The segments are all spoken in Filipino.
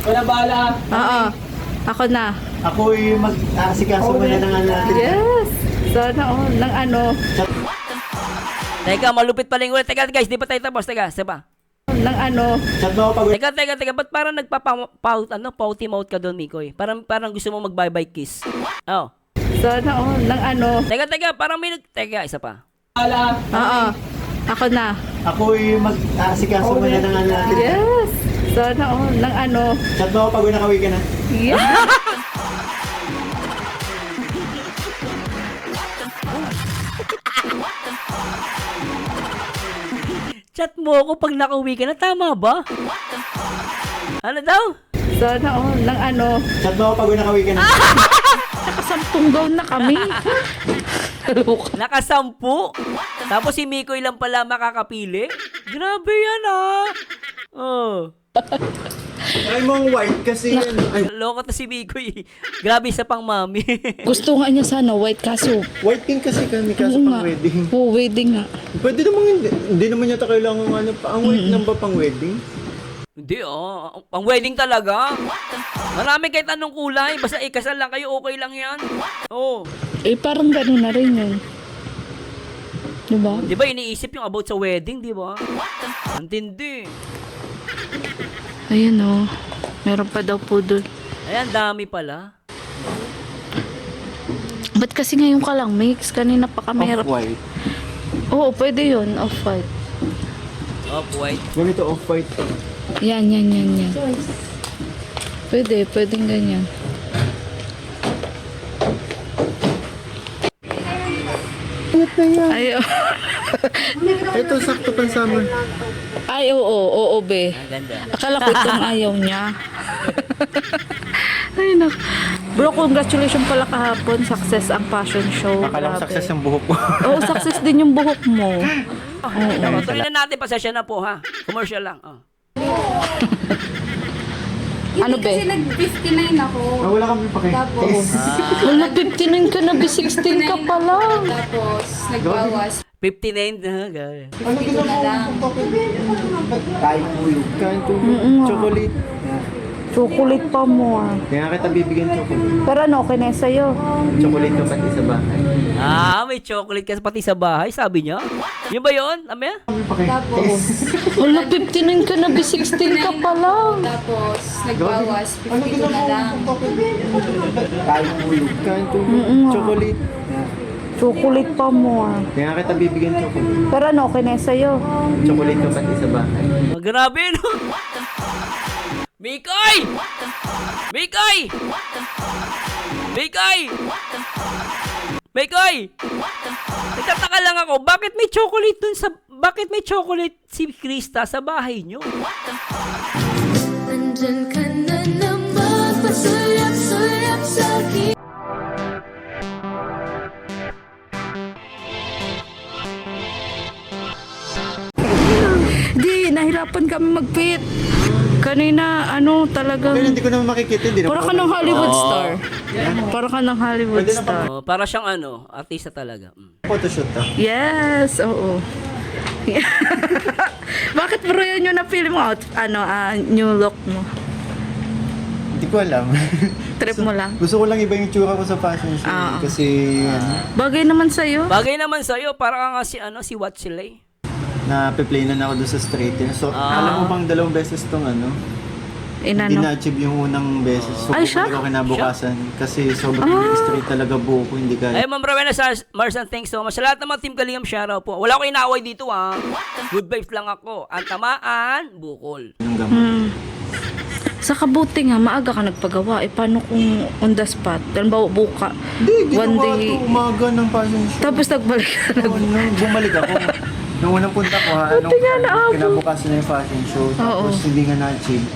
Wala bala. Oo. Ako na. Ako'y mag-aasikaso mo na ng ano natin. Yes. Sana all. Ng ano. Teka, malupit pala yung ulit. Teka guys, di pa tayo tapos. Teka, saba. Ng ano. Chat mo ako pag Teka. Ba't parang pouty mouth ka doon, Mikoy? Parang gusto mo mag-bye-bye kiss. Oh. Sana all. Ng ano. Teka, parang may Teka, isa pa. Oo. Ako na. ako'y mag-aasikaso mo na ng ano natin. Yes. Sana all. Ng ano. Chat mo ako pag nakauwi ka na. Yes. Chat mo ako pag nakauwi ka na. Tama ba? Ano daw? Sana all. Ng ano. Chat mo ako pag nakauwi ka na. Nakasampung gown na kami. Nakasampu. Tapos si Mikoy lang pala makakapili. Grabe yan Oh. Try mo ang white kasi yan. Ay, Loko to si Mikoy. Grabe sa pang mami. Gusto nga niya sana white kaso. white pink kasi kami kaso Oo pang nga. wedding. Oo, wedding nga. Pwede naman hindi naman yata kailangan ano pa. Ang white lang ba pang wedding? Hindi Ang wedding talaga. Marami kahit anong kulay. Basta ikasal lang kayo, okay lang yan. Oh. Eh, parang gano'n na rin yun. Diba? Di ba iniisip yung about sa wedding, di ba? Antindi. Ayan o. Meron pa daw po doon. Ayan, dami pala. Ba't kasi ngayon ka lang mix? Kanina pa kami hirap. Off-white. Oo, pwede yun. Off-white. Off-white. Ganito off-white. Yan. Pwedeng ganyan. Ito yan. Ay, Ito sakto pang summer. ay, oo, be. Ang ganda. Akala ko itong ayaw niya. Ay, nak. Bro, congratulations pala kahapon. Success ang fashion show. Akala ko Grabe. success yung buhok ko. Oo, success din yung buhok mo. Tama, tuloy na natin. Pasensya na po, ha? Commercial lang. Ano, Kasi be? nag-59 ako. Wala kami pakay. Tapos, Wala, 59 ka na, be 16 ka pa lang. tapos nagbawas. 59 na, guys. Ano na lang. Kain tuyo. Kain tuyo. Chocolate. Chocolate pa mo ah. Kaya kita bibigyan chocolate. Pero ano, okay na sa'yo. Chocolate ka pati sa bahay. May chocolate ka pati sa bahay, sabi niya. Yun ba yun? Amaya? Tapos, Wala, 59 ka na, be 16 ka pa lang. tapos nagbawas. 52 na lang. Kain tuyo. Kain tuyo. Chocolate. Chocolate pa mo ah. Kaya kita bibigyan chocolate. Pero ano, okay na sa'yo. Chocolate ka pati sa bahay. Grabe, no? Mikoy! Mikoy! Mikoy! Mikoy! Nagtataka lang ako, bakit may chocolate si Krista sa bahay nyo? Nandyan ka na naman, pasulap-sulap sa'kin. Di, nahirapan kami mag-fit. Kanina, ano, talagang... Pero hindi ko naman makikita. Hindi Para ka ng Hollywood star. Para ka ng Hollywood Pwede na star. Para siyang artista talaga. photoshoot to. Yes, oo. Bakit bro yan yung na-feel mo out? New look mo? Hindi ko alam. Trip mo lang? Gusto ko lang iba yung tsura ko sa fashion show. Ah. Kasi, Bagay naman sa'yo. Bagay naman sa'yo, para ka nga si Watchilay. na-play na ako doon sa straight. So, alam mo bang 2 beses tong hindi Inano? na-achieve yung unang beses. So, Ay, siya? ko kinabukasan. Kasi sobrang straight talaga buho ko. Hindi kaya. Ay, Ma'am Rowena Marsan, thanks so much. Sa lahat ng mga Team Kalingam, shoutout po. Wala ko inaaway dito, Good vibes lang ako. Ang tamaan, bukol. Yung gamot. Sa kabuti nga, maaga ka nagpagawa. Eh, paano kung on the spot? Halimbawa, buka. Hindi, One ginawa day. to umaga ng fashion show. Tapos nagbalik ka. Nung bumalik ako, nung unang punta ko nung kinabukasan na yung fashion show, tapos hindi nga na-achieve.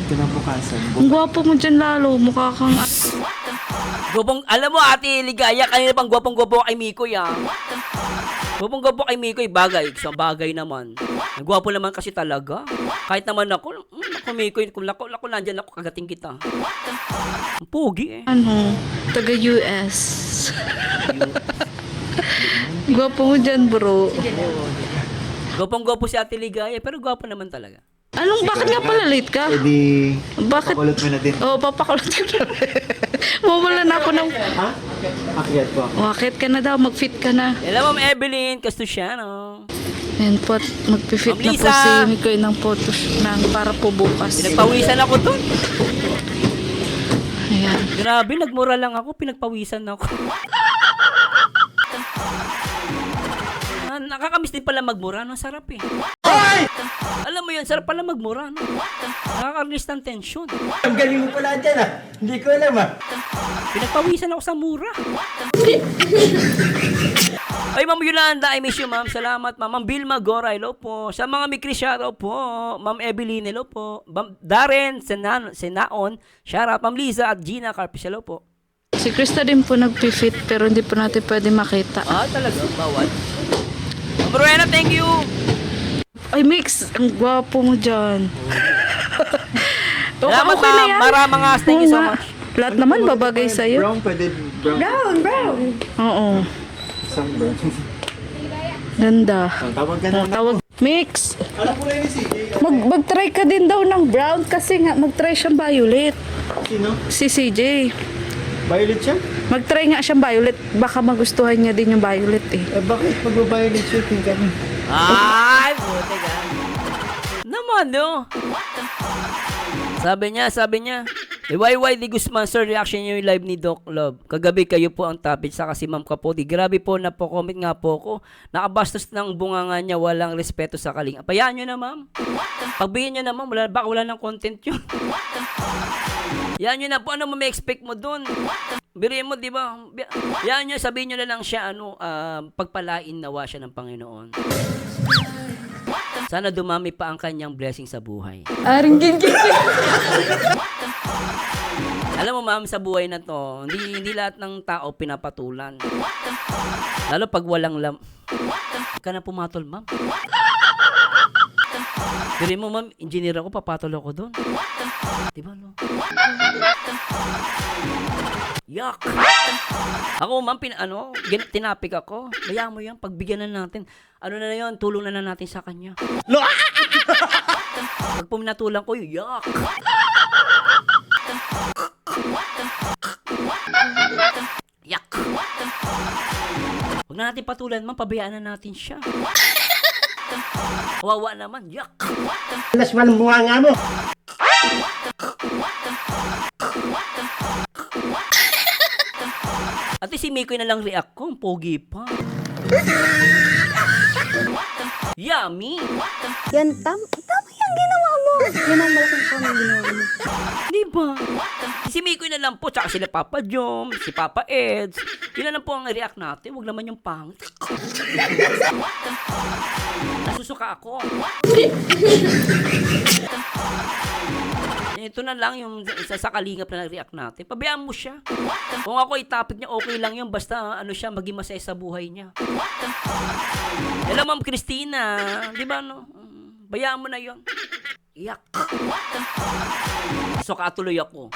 Kinabukasan. Ang gwapo mo dyan lalo. Mukha kang... Alam mo, Ate Ligaya, kanina pang gwapong-gwapo kay Mikoy, Gwapong-gwapo kay Mikoy, bagay. So, bagay naman. Nagwapo naman kasi talaga. Kahit naman ako Mikoy, kung lako, nandyan ako, kagating kita. Ang pogi, Taga-US. Gwapo mo dyan, bro. Gwapong-gwapo si Ate Ligaya, pero gwapo naman talaga. Anong, bakit nga pala late ka? Eh di, Bakit? pakulot mo na din. Oo, papakulot ka na. Mawala na ako ng... Ha? Akyat po ako. Wakit ka na daw, mag-fit ka na. Hello, Ma'am Evelyn Castusiano. Ayan po, at mag-fit Ma'am na po Lisa. si Mikoy ng photos ng para po bukas. Pinagpawisan ako dun. Ayan. Grabe, nagmura lang ako, pinagpawisan ako. Nakakamiss din pala magmura, no? Sarap eh. Alam mo yun, sarap pala magmura, no? Nakaka-release ng tension. Ang galing mo pala dyan ah. Hindi ko alam ah. Pinagpawisan ako sa mura. Ay, Ma'am Yolanda, I miss you, Ma'am. Salamat, Ma'am. Ma'am Vilma Gora, hello po. Sa mga Mikri, shoutout po. Ma'am Evelyn, hello po. Ma'am Darren Senaon, shoutout. Ma'am Liza at Gina Carpis, hello po. Si Krista din po nag-fit pero hindi po natin pwede makita. Ah, talaga? Bawal. Ma'am Rowena, thank you. Ay, Mix, ang gwapo mo dyan. Salamat, Okay na Ma'am. yan. Maraming thank you so Oo nga. much. Lahat naman babagay sa'yo. Brown, pwede brown. Oo. Isang brown. Ganda. Tawag ka na. Tawag. Mix, Alam ko lang ni CJ. mag-try ka din daw ng brown kasi nga mag-try siyang violet. Sino? Si CJ. Violet siya? Mag-try nga siyang violet. Baka magustuhan niya din yung violet eh. Eh bakit pag-violet siya? Pink ka na. Ay, puti ka. Naman, no? Sabi niya, YY Di Guzman, sir, reaction niyo yung live ni Doc Love. Kagabi kayo po ang topic, saka si Ma'am Kapodi. Grabe po, napo-comment nga po ko. Nakabastos ng bunganga niya, walang respeto sa kalinga. Payaan nyo na, Ma'am. Pagbigyan nyo na, Ma'am, baka wala ng content yun. Yan nyo na po, ano mo may expect mo dun? Biriin mo, di ba? Yan nyo, sabihin nyo na lang siya, pagpalain nawa siya ng Panginoon. Sana dumami pa ang kanyang blessing sa buhay. Alam mo, Ma'am, sa buhay na to, hindi lahat ng tao pinapatulan. Lalo pag walang Huwag ka na pumatol, Ma'am. Biriin mo, Ma'am, engineer ako, papatol ako doon. Di ba, no? Yak! Ako, Ma'am, tinapik ako. Bayaan mo yan, pagbigyan na natin. Ano na yun, tulong na natin sa kanya. Pag puminatulan ko, yak! Yak! Huwag na natin patulan, Ma'am, pabayaan na natin siya. Kawawa naman, yak! Alas man ang bunga nga mo. At si Mikoy na lang react ko, ang pogi pa. Yummy! Yan, tama yung ginawa mo. Yan ang malaking tama yung ginawa mo. Di ba? Si Mikoy na lang po, tsaka sila Papa Jom, si Papa Eds. Yun na lang po ang react natin, wag naman yung pangit. Nasusuka ako. Ito na lang yung isa sa kalingap na nag-react natin. Pabayaan mo siya. Kung ako i-topic niya, okay lang yun. Basta siya, maging masaya sa buhay niya. Hello, Ma'am Christina. Di ba, no? Bayaan mo na yun. Iyak. So, katuloy ako.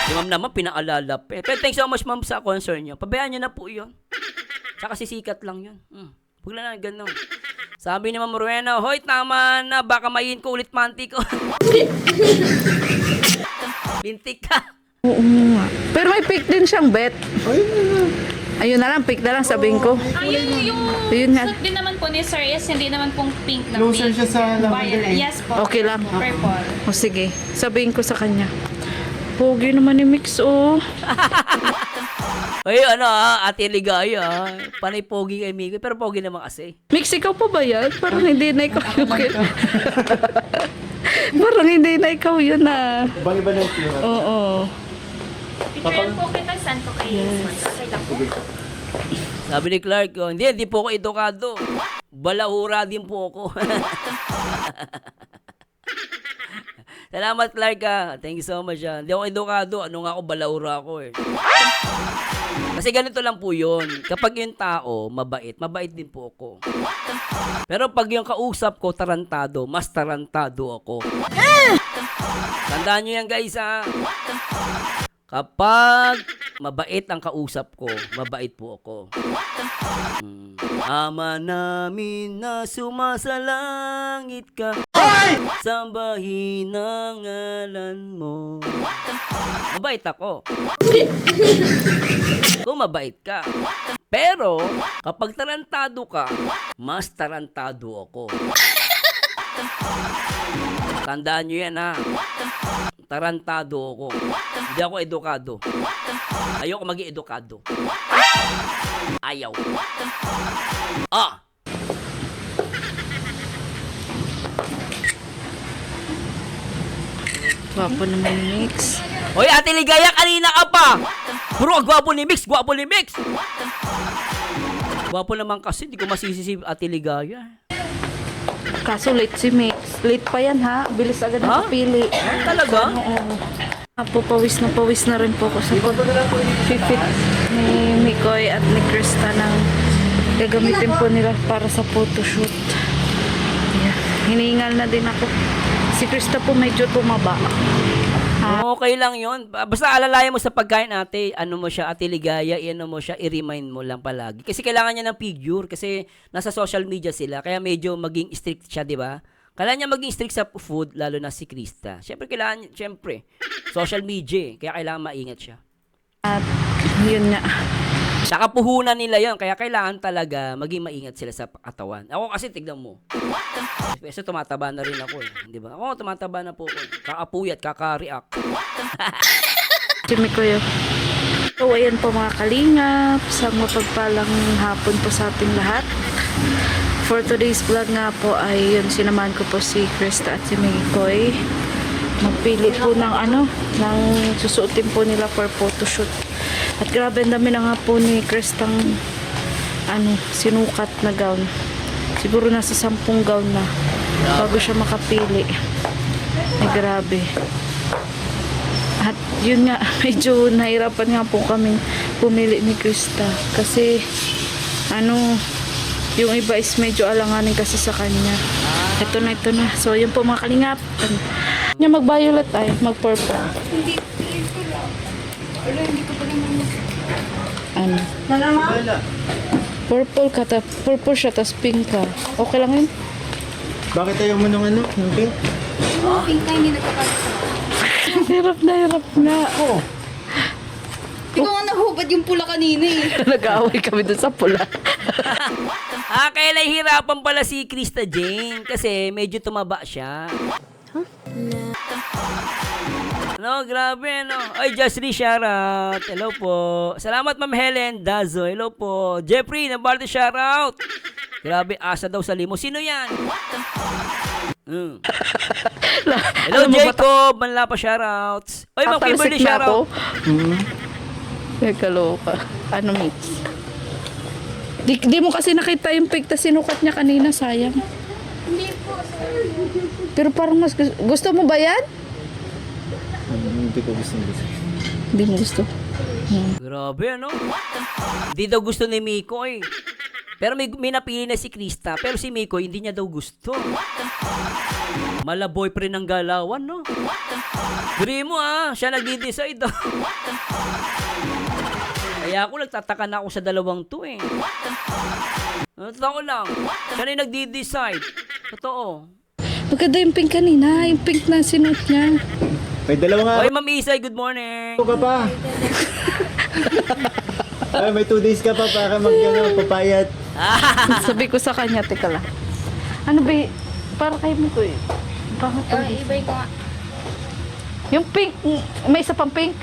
Si Ma'am naman, pinaalala. Pero thanks so much, Ma'am, sa concern niyo. Pabayaan niyo na po yun. Tsaka sisikat lang yun. Huwag na ganun. Sabi ni Ma'am Rowena, hoy, tama na, baka mayin ko ulit manti ko. Bintik ka. Oo nga. Pero may pick din siyang bet. Ayun na lang, pick na lang sabihin ko. Yung Ayun nga. suit din naman po ni Sir is hindi naman pong pink na Closer pink. siya sa lavender eh. Yes po. Okay lang. Purple. O sige, sabihin ko sa kanya. Pogi naman ni Mix, oh. Ay, Ate Ligaya, panay pogi kay Mikoy, pero pogi naman kasi. Mix, ikaw pa ba yan? Parang hindi na ikaw yung Parang hindi na ikaw yun, ah. Bang iba na yung feel. Oo. Picture po kita, saan ko kayo? Okay lang po. Sabi ni Clark, hindi po ako edukado. Balahura din po ako. Salamat, Clark, Thank you so much, Hindi ako edukado. Ano nga ako, balahura ako, eh. Kasi ganito lang po yun. Kapag yung tao, mabait din po ako. Pero pag yung kausap ko, tarantado, mas tarantado ako. Tandaan nyo yan, guys, Kapag mabait ang kausap ko, mabait po ako. Ama namin na sumasalangit ka, sambahin ang ngalan mo. Mabait ako. Kung mabait ka. Pero, kapag tarantado ka, mas tarantado ako. Tandaan nyo yan, ha? Tarantado ako. Hindi ako edukado. Ayoko maging edukado. Ayaw. Ah! Gwapo naman ni Mix. Hoy, Ate Ligaya, kanina ka pa! Puro gwapo ni Mix, gwapo ni Mix! Gwapo naman kasi, di ko masisi si Ate Ligaya. Kaso late si Mix. Late pa yan ha. Bilis agad Ha? nakapili. Talaga? Oo. Pawis na rin po ako sa pag-fit ni Mikoy at ni Krista ng gagamitin po nila para sa photoshoot. Yeah. Hinihingal na din ako. Si Krista po medyo tumaba. Okay lang yon. Basta alalayan mo sa pagkain, ate. Ano mo siya, Ate Ligaya, ano mo siya, i-remind mo lang palagi. Kasi kailangan niya ng figure kasi nasa social media sila. Kaya medyo maging strict siya, di ba? Kailangan niya maging strict sa food, lalo na si Krista. Siyempre, social media. Kaya kailangan maingat siya. At yun nga. Saka puhunan nila yon. Kaya kailangan talaga maging maingat sila sa katawan. Ako kasi, tignan mo. Kasi tumataba na rin ako eh. Di ba? Ako, tumataba na po ako. Kakapuyat, kaka-react. Si Mikoy. So, ayan po mga kalingap. Sa mapagpalang hapon po sa ating lahat. For today's vlog nga po ay yun, sinamahan ko po si Krista at si Mikoy. Magpili po ng ng susuotin po nila for photoshoot. At grabe, ang dami na nga po ni Kristang sinukat na gown. Siguro nasa 10 gown na bago siya makapili. Ay grabe. At yun nga, medyo nahirapan nga po kami pumili ni Krista. Kasi yung iba is medyo alanganin kasi sa kanya. Ito na. So yun po mga kalingap. Yung mag-violet ay mag-purple. Purple siya, tas pink ka. Okay lang yun? Bakit ayaw mo nung yung pink? Pink ka, hindi nagkakasama. Hirap na. Oo. Hindi ko nga nahubad yung pula kanina eh. Nag-aaway kami dun sa pula. Kaya nahihirapan pala si Krista Jane kasi medyo tumaba siya. Grabe, Ay, Jasri, shoutout. Hello po. Salamat, Ma'am Helen Dazo. Hello po. Jeffrey, nabalde shoutout. Grabe, asa daw sa limo. Sino yan? Hello, Jacob. Manla pa shoutouts. Oy, Ma'am Kimberly, shoutout. Kaloka. Mix? Di mo kasi nakita yung pic na sinukat niya kanina, sayang. Hindi po, sir. Pero parang mas gusto mo ba yan? Hindi ko gusto. Hindi mo gusto. Grabe, Hindi daw gusto ni Miko eh. Pero may napili na si Krista. Pero si Miko, hindi niya daw gusto. Mala boyfriend ng galawan, Diri mo siya nag-decide. Kaya ako nagtataka na ako sa dalawang to eh. Totoo lang. Siya na yung nagdi-decide. Totoo. Maganda yung pink kanina. Yung pink na sinuot niya. May dalawa nga. Oy, Ma'am Isay, good morning. Ka pa. Ay, may 2 days ka pa para papayat. Sabi ko sa kanya, teka lang. Para kay mo ko eh. Bakit to? Iba ko nga. Yung pink, may isa pang pink.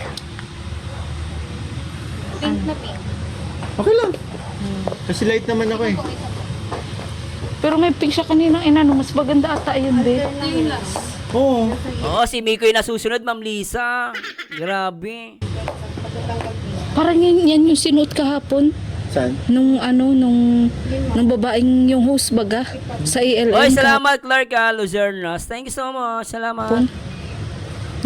Pink na pink. Okay lang. Kasi light naman ako eh. Pero may pink siya kanina. Mas maganda ata yun, be. Yung last. Oo. Oo, si Miko yung nasusunod, Ma'am Lisa. Grabe. Parang yan yung sinuot kahapon. Saan? Nung babaeng yung host baga sa ELN. Oy, salamat Clark Luzernas. Thank you so much. Salamat. kahapon.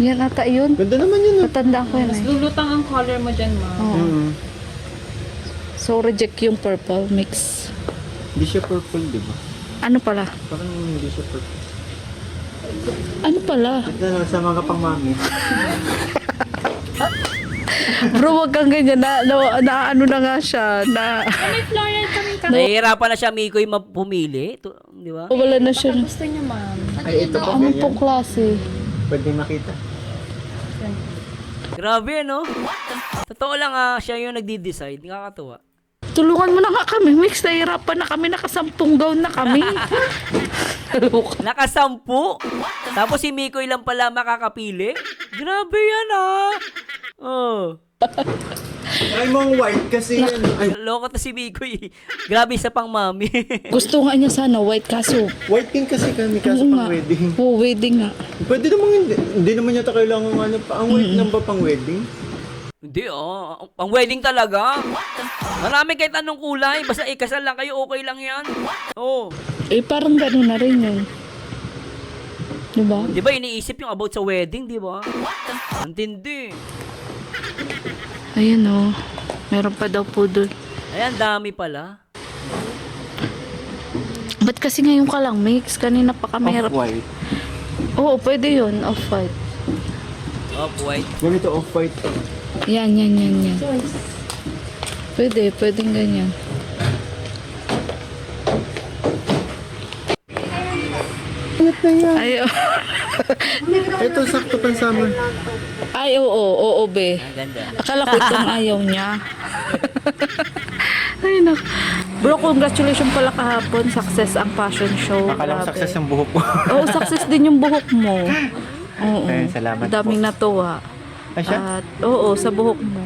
Yan ata yun. Ganda naman yun. Natandaan ko yan eh. Lulutang ang color mo dyan, ma. So reject yung purple mix. Hindi siya purple, di ba? Ano pala? Parang hindi siya purple. Ano pala? Ito na sa mga pang mami. Bro, wag kang ganyan. Na ano na nga siya. May floral kami Nahihirapan na siya, Mikoy, pumili. Di ba? Wala na siya. Gusto niya, ma'am. Ay, ito po Ano ganyan. pong klase? Pwede makita. Grabe, no? Totoo lang siya yung nagdi-decide. Nakakatuwa. Tulungan mo na nga kami, Mix. Nahihirapan na kami. Nakasampung gown na kami. Nakasampu. Tapos si Mikoy lang pala makakapili. Grabe yan, Oh. Try mo ang white kasi yan. Ay, Loko to si Mikoy. Grabe sa pang mami. Gusto nga niya sana white kaso. white pink kasi kami kaso Oo pang nga. wedding. Oo, wedding nga. Pwede naman hindi. Hindi naman yata kailangan ano pa. Ang white lang ba pang wedding? Hindi, Ang wedding talaga. Marami kahit anong kulay. Basta ikasal lang kayo, okay lang yan. Oh. Eh, parang gano'n na rin yun. Diba? Di ba iniisip yung about sa wedding, di ba? Antindi. Ayan o. Meron pa daw po doon. Ayan, dami pala. Ba't kasi ngayon ka lang, Mix? Kanina pa kami harap. Off-white. Oo, pwede yun. Off-white. Off-white. Ganito off-white. Yan. Pwedeng ganyan. Ay, Ito sakto pang summer. ay, oo, be. Ang ganda. Akala ko itong ayaw niya. Ay, nak. Bro, congratulations pala kahapon. Success ang fashion show. Akala ko Grabe. success yung buhok ko. Oo, success din yung buhok mo. Oo. Ayun, salamat Daming po. natuwa. Ay siya? At, oo, sa buhok mo.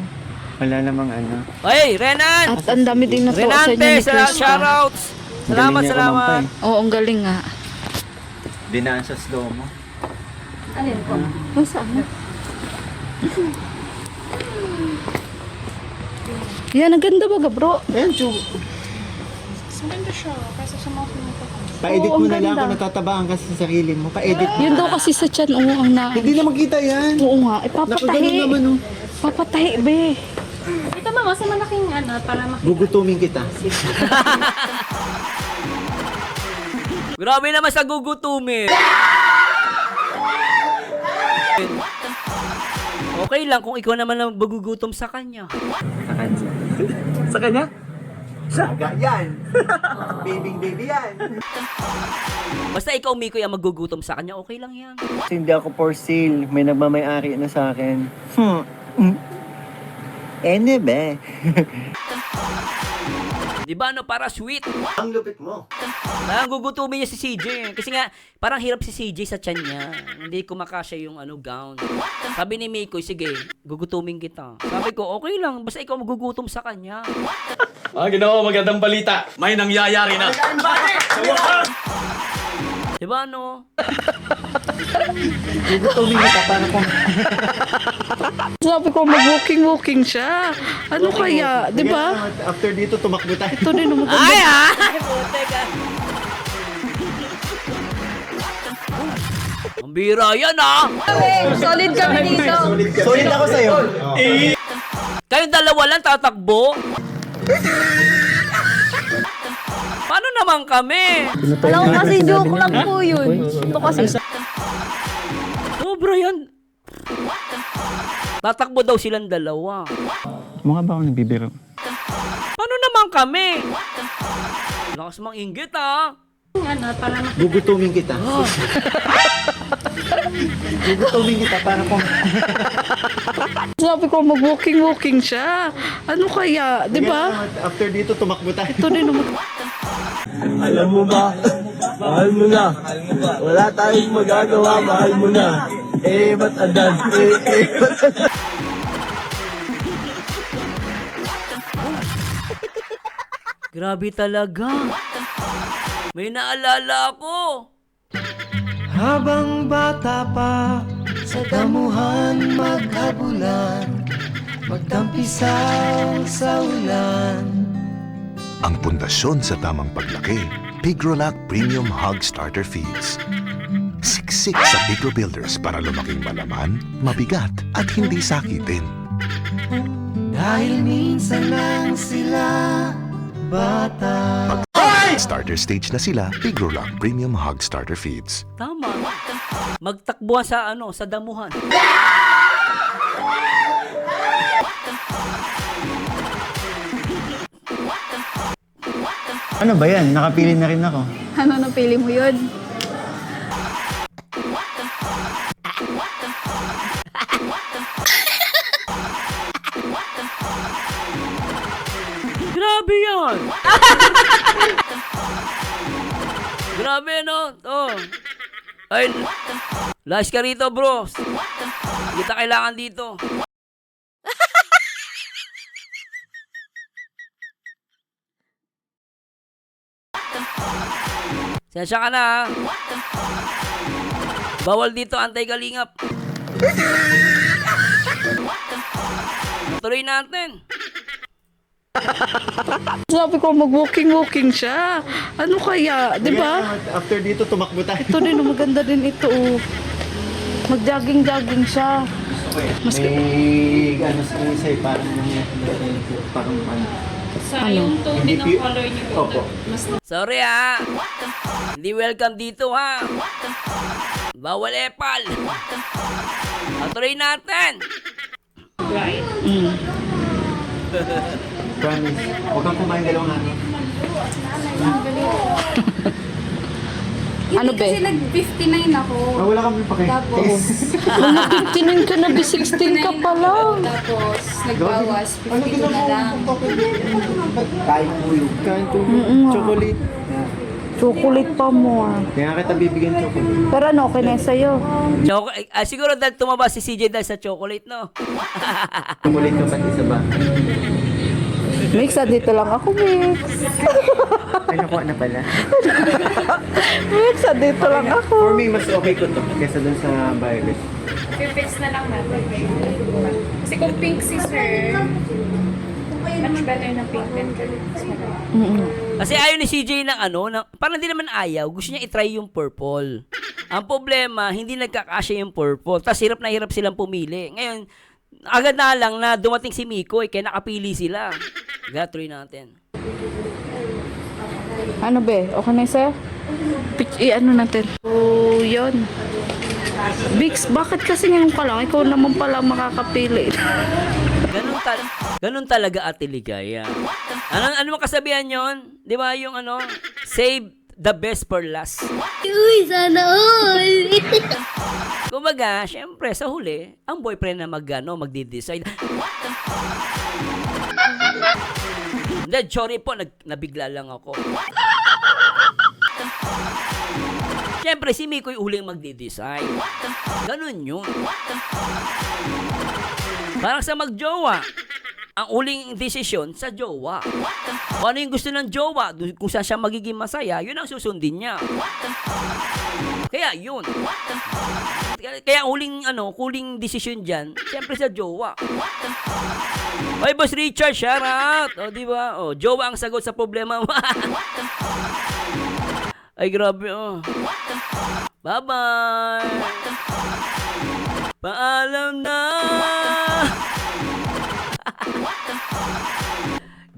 Wala namang ano. Hey, Renan! At ang dami din natuwa sa inyo Renante, ni Krista. shoutouts! Salamat, Galing niya salamat. kumampay. Oo, ang galing nga. Dinaan sa slow mo. Ay, saan? Yan, ang ganda ba, bro? Ayan, chu. Maganda siya. Kasi sa mga sinuto ko. Pa-edit Oo, mo ang na lang ganda. kung natatabaan ka sa sarili mo. Pa-edit mo. Yun daw kasi sa chan, oo, ang na... Hindi na makita yan. Oo nga, Nakaganon papatahi. naman oh. Papatahi, be. Ito, mama, sa malaking para makita. Gugutumin kita. Grabe naman sa gugutumin. Okay lang kung ikaw naman ang magugutom sa kanya. Sa kanya. Sa kanya? Saga yan. Baby yan. Basta ikaw, Mikoy, ang magugutom sa kanya, okay lang yan. Hindi ako for sale. May nagmamay-ari na sa akin. Ba? Di ba, para sweet? Ang lupit mo. Parang gugutumin niya si CJ. Kasi nga, parang hirap si CJ sa tiyan niya. Hindi kumakasya yung gown. Sabi ni Mikoy, sige, gugutumin kita. Sabi ko, okay lang, basta ikaw magugutom sa kanya. Ginawa magandang balita. May nangyayari na. Di ba, Gugutumin kita para kung... Sabi ko, mag-walking siya. Ano kaya, di ba? After dito, tumakbo tayo. Ito din ang maganda. Ay, Puti ka. Ang bira yan, Solid kami dito. Solid ako sa'yo. Kayong dalawa lang tatakbo? Paano naman kami? Alam ko kasi joke lang po yun. Ito kasi Sobra yan. Tatakbo daw silang dalawa. Mukha ba ako nagbibiro? Paano naman kami? Lakas mang inggit, Para makita. Gugutumin kita. Gugutumin kita para kung... Sabi ko, mag-walking siya. Ano kaya, di ba? After dito, tumakbo tayo. Ito din ang Alam mo ba? Mahal mo na. Wala tayong magagawa, mahal mo na. Ba't agad? Ba't agad? Grabe talaga. May naalala ako. Habang bata pa, sa damuhan maghabulan, magtampisaw sa ulan. Ang pundasyon sa tamang paglaki, Pigrolac Premium Hog Starter Feeds. Siksik sa Pigro Builders para lumaking malaman, mabigat at hindi sakitin. Dahil minsan lang sila bata. Starter stage na sila, Pigrolac Premium Hog Starter Feeds. Tama. Magtakbuhan sa sa damuhan. Ano ba yan? Nakapili na rin ako. Ano napili mo yun? Grabe yan! Grabe, no? Oh. Ay, last ka rito, bros. Hindi kita kailangan dito. Sensya ka na, ha? Bawal dito, anti-kalingap. Tuloy natin. Sabi ko, mag-walking siya. Ano kaya? Di ba? After dito, tumakbo tayo. Ito din, maganda din ito. Oh. Mag-jogging siya. May ano sa isa parang Yung tone din ng color niyo po. Opo. Sorry, ha? Hindi welcome dito, ha? Bawal epal. Tuloy natin. Right. Promise. Huwag kang kumain dalawang araw. Ano Hindi kasi be? nag-59 ako. Wala kami pakay. Tapos, Tinin ka na, 16 ka pa lang. tapos nagbawas, 52 na lang. Kain po yun. Kain po chocolate. Chocolate pa mo. Kaya kita bibigyan chocolate. Pero ano, okay na sa'yo. Siguro dahil tumaba si CJ dahil sa chocolate, no? Chocolate ka pati sa ba? Mix, dito lang ako, Mix. Ay, nakuha na pala. Mix, dito lang ako. For me, mas okay ko to kesa dun sa virus. Fix na lang natin. Kasi kung pink si sir, much better na pink than red. Kasi ayaw ni CJ ng parang hindi naman ayaw. Gusto niya itry yung purple. Ang problema, hindi nagkakasya yung purple. Tapos hirap na hirap silang pumili. Ngayon, agad na lang na dumating si Mikoy, kaya nakapili sila. Gatuloy natin. Ano be? Okay na sa'yo? Ano natin? Oh, yun. Bix, bakit kasi ngayon ka lang? Ikaw naman pala makakapili. Ganun talaga, Ate Ligaya. Ano mo kasabihan yon? Di ba yung save the best for last. Uy, sana all! Kumbaga, syempre, sa huli, ang boyfriend na magdi-decide. Hindi, sorry po, nabigla lang ako. Syempre, si Mikoy uling magdi-decide. Ganun yun. Parang sa magjowa, ang uling desisyon sa jowa. Kung ano yung gusto ng jowa, kung saan siya magiging masaya, yun ang susundin niya. Kaya yun. Kaya huling desisyon dyan, siyempre sa jowa. Oy, Boss Richard, shout out! O, di ba? O, jowa ang sagot sa problema mo. Ay, grabe, oh. Bye-bye! Paalam na!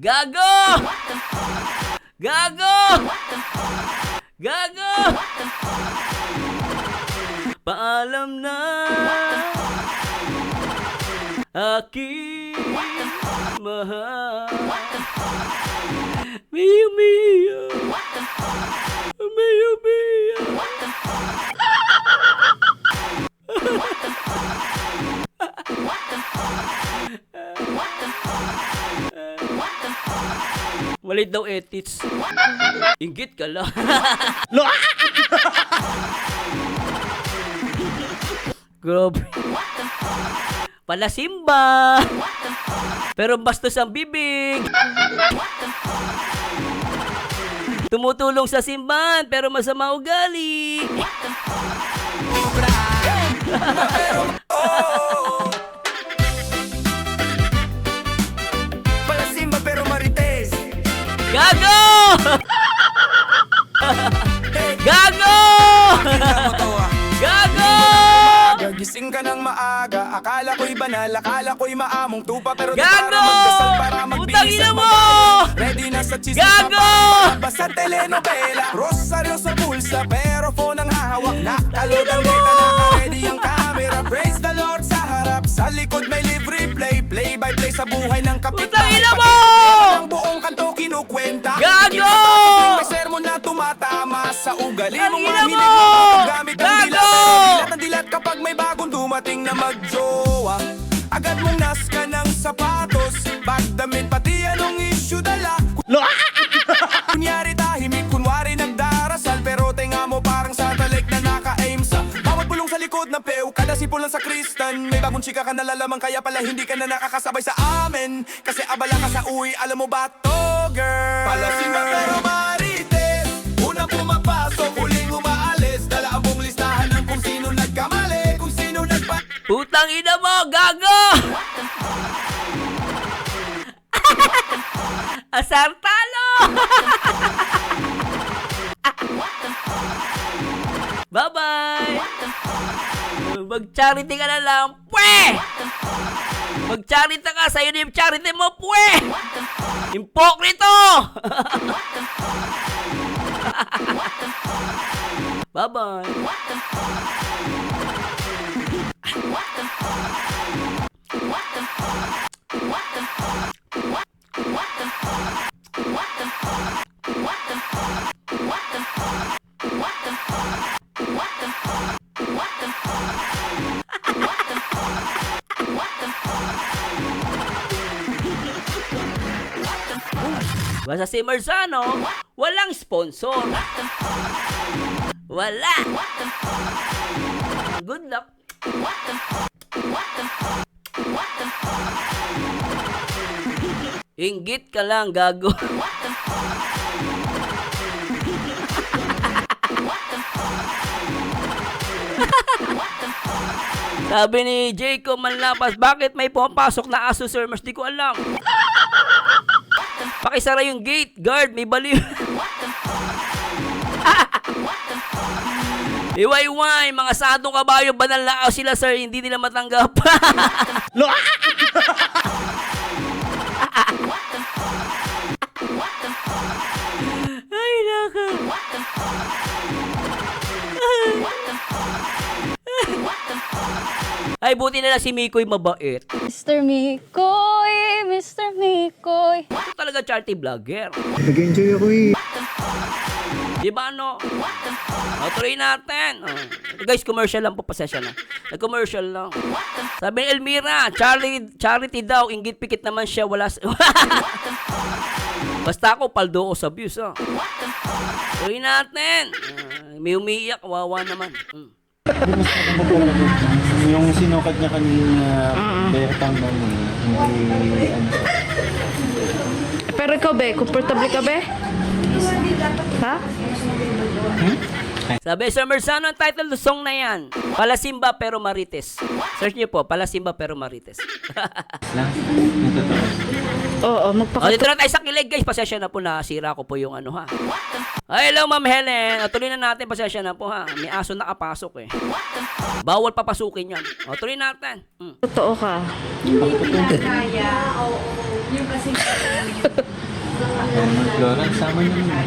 Gago! Gago! Gago! Paalam na aking mahal. Mio, mio. Mio, mio. Malit daw etits. Inggit ka lang. Grabe. Palasimba. Pero bastos ang bibig. Tumutulong sa simbahan pero masama ugali. Palasimba pero marites. Gago! Gago! Gago! Gising ka ng maaga, akala ko'y banal, akala ko'y maamong tupa, pero di Gago! para magdasal para Putang magbihis ina ang mo! babae. Ready na sa chismis Gago! sa telenovela. Rosaryo sa pulsa, pero phone ang hahawak na. Kalod ang Ina mo! data, naka-ready ang camera. Praise the Lord sa harap, sa likod may live replay. Play by play sa buhay ng Putang kapitbahay. ina mo! Ang buong kanto kinukwenta. Gago! May sermon na tumatama sa ugali Ang mong ina mahilig mo! mo gamit ang Gago! dilat. Dilat na dilat kapag may bagong dumating na magjowa. Agad mong naska ng sapatos, bagdamit pati anong issue dala. Kunyari tahimik, kunwari nagdarasal, pero tenga mo parang satellite na naka-aim sa bawat bulong sa likod ng pew. Kada sipol lang sa kristan, may bagong chika ka nalalaman, kaya pala hindi ka na nakakasabay sa amin. Kasi abala ka sa uwi, alam mo ba to, girl? Palasin ba pero marites, unang pumapasok, huling umaalis. Dala ang buong listahan ng kung sino nagkamali, kung sino nagpa... Putang ina mo, gago! Asar talo! Bye-bye! Mag-charity ka na lang, pwe! Mag-charity ka, sa'yo na yung charity mo, pwe! Impokrito! Bye-bye! Basta si Marzano, walang sponsor. Wala. Good luck. Inggit ka lang, gago. Sabi ni Jacob Manlapas, bakit may pumapasok na aso, sir? Mas di ko alam. Pakisara yung gate, guard, may baliw. Iwayway, mga sadong kabayo, banal na sila, sir, hindi nila matanggap. Ay, naka. Ay, buti na lang si Mikoy mabait. Mr. Mikoy, Mr. Mikoy. Ito talaga charity vlogger. Nag-enjoy ako eh. Di ba ano? O, tuloy natin. O. Guys, commercial lang po. Pasensya na. Nag-commercial lang. Sabi ni Elmira, charity daw. Inggit pikit naman siya. Wala basta ako, paldo ko sa views. Oh. Tuloy natin. May umiiyak. Wawa naman. Yung sinukat niya kanina, betang na hindi ano. Pero ikaw, be, comfortable ka, be? Ha? Sabi, Sir Merzano, ang title ng song na yan. Palasimba pero Marites. Search niyo po, Palasimba pero Marites. Lang, yung totoo. Oo, O, dito na tayo sa kilig, guys. Pasensya na po na sira ko po yung ano, ha. Ay, hello, Ma'am Helen. O, tuloy na natin. Pasensya na po, ha. May aso nakapasok, eh. Bawal papasukin yan. O, tuloy natin. Totoo ka. Loran, sama niyo naman.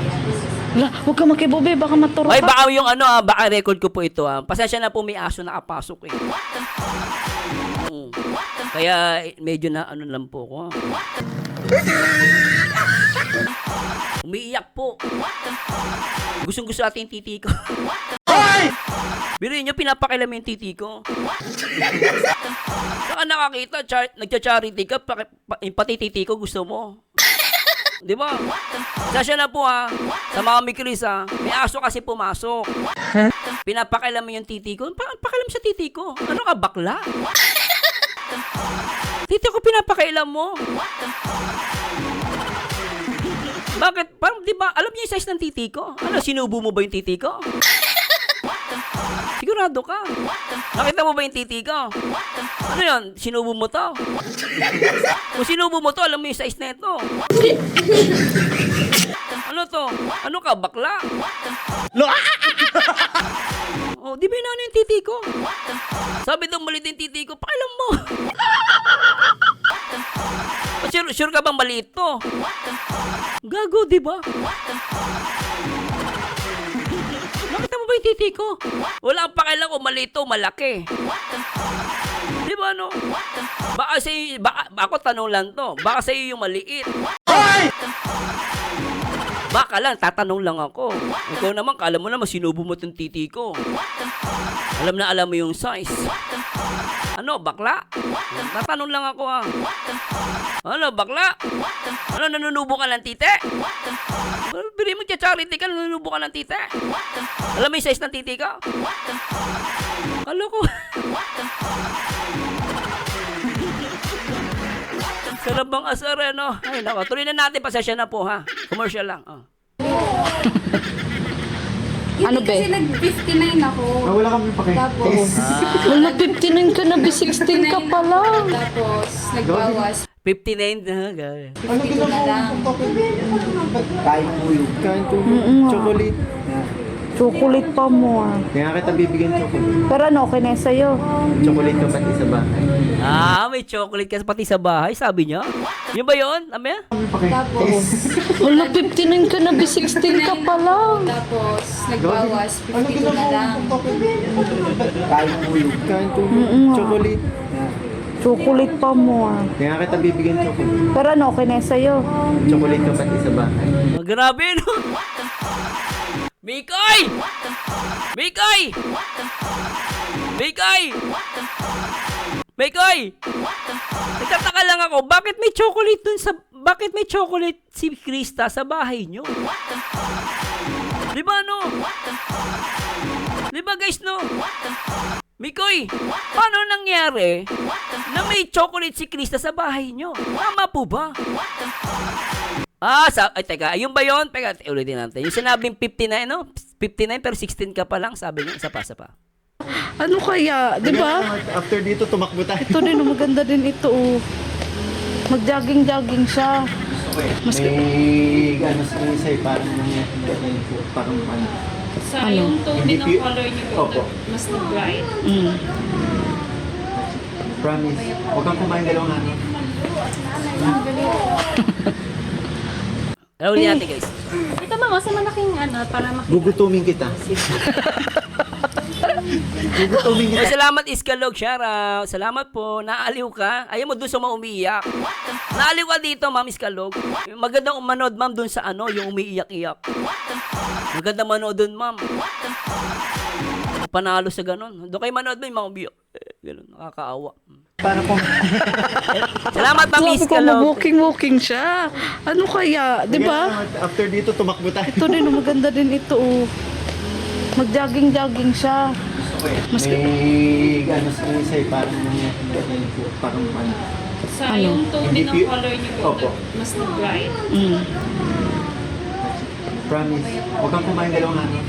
La, huwag ka makibobe, baka maturo Ay, ka. baka yung ano, baka record ko po ito, ha. Pasensya na po, may aso nakapasok, eh. Kaya, medyo na ano lang po ko. Umiiyak po. Gustong-gusto natin yung titi ko. Biruin nyo, pinapakilam yung titi ko. Saka nakakita, nagcha-charity ka, pati titi ko gusto mo. Di ba? Sasya na po, ha. Sa mga mikris, ha. May aso kasi pumasok. Pinapakilam mo yung titi ko. Pakilam sa titi ko. Ano ka, bakla? Titi ko pinapakailam mo. Bakit? Parang, di ba, alam niyo yung size ng titi ko? Ano, sinubo mo ba yung titi ko? Sigurado ka? Nakita mo ba yung titi ko? Ano yun? Sinubo mo to? Kung sinubo mo to, alam mo yung size na ito. Ano to? Ano ka, bakla? Oh, di ba yun ano yung titi ko? Sabi daw maliit yung titi ko, pakialam mo. Sure ka bang maliit to? Gago, di ba? Nakita mo ba yung titi ko? Wala ang pakialam kung maliit o malaki. Di ba, no? Baka Baka sa'yo, ako tanong lang to. Baka sa'yo yung maliit. Baka lang, tatanong lang ako. Ikaw naman, kala mo naman, sinubo mo itong titi ko. Alam na alam mo yung size. Ano, bakla? Tatanong lang ako ha. Ano, bakla? Ano, nanunubo ka ng tite? Bili mo charity ka, nanunubo ka ng tite? Alam mo yung size ng titi ka? Kala ko. Sarap bang asar, no? Ay, nako. Tuloy na natin. Pasensya na po, ha? Commercial lang. Oh. Ano ba? Kasi nag-59 ako. Wala kami Tapos, pakitest. Wala, 59 ka na, 16 ka pa lang. tapos nagbawas. 59 na, guys. 52 na lang. Kain po yun. Kain po chocolate. Chocolate pa mo ah. Kaya kita bibigyan chocolate. Pero ano, okay na yun sa'yo. Chocolate ka pati sa bahay. May chocolate ka pati sa bahay, sabi niya. Yun ba yun? Amya? Tapos, Wala, 59 ka na, 16 ka pa lang. tapos nagbawas. 52 na lang. Kain po yun. Kain po chocolate. Chocolate pa mo ah. Kaya kita bibigyan chocolate. Pero ano, okay na yun sa'yo. Chocolate ka pati sa bahay. Grabe, no? Mikoy! Mikoy! Mikoy! Mikoy! Nagtataka lang ako, bakit may chocolate si Krista sa bahay nyo? Di ba, no? Di ba, guys, no? Mikoy, paano nangyari na may chocolate si Krista sa bahay nyo? Tama po ba? Ay, teka, ayun ba yun? Teka, ulitin natin. Yung sinabing 59, no? 59 pero 16 ka pa lang, sabi niya. Isa pa. Ano kaya, di ba? After dito, tumakbo tayo. Ito din, maganda din ito oh. Mag-jogging siya. May ano sa isa'y parang nangyayari po. Parang ano. Sa yung tone din ng Hindi- color niyo Opo. mas nag-bright. Promise. Huwag kang kumain dalawang ano. Uli natin, guys. Ito mama, sa malaking ano, para makita. Gugutumin kita. Gugutumin kita. Ay, salamat Iskalog, shoutout. Salamat po. Naaliw ka. Ayaw mo dun sa mga umiiyak. Naaliw ka dito, Ma'am Iskalog. Magandang manood, Ma'am, dun sa ano, yung umiiyak-iyak. Magandang manood dun, Ma'am. Panalo sa ganun. Doon kayo manood mo yung mga umiiyak. Ganun, nakakaawa. Para po. Salamat, Ma'am Sabi ko, Iskalog. walking siya. Ano kaya, di ba? After dito, tumakbo tayo. Ito din, maganda din ito oh. Mag-jogging siya. May ano sa isa'y parang nangyayari po. Parang ano. Sa yung tone din ng Hindi- color niyo Opo. mas nag-bright. Promise. Huwag kang kumain dalawang ano.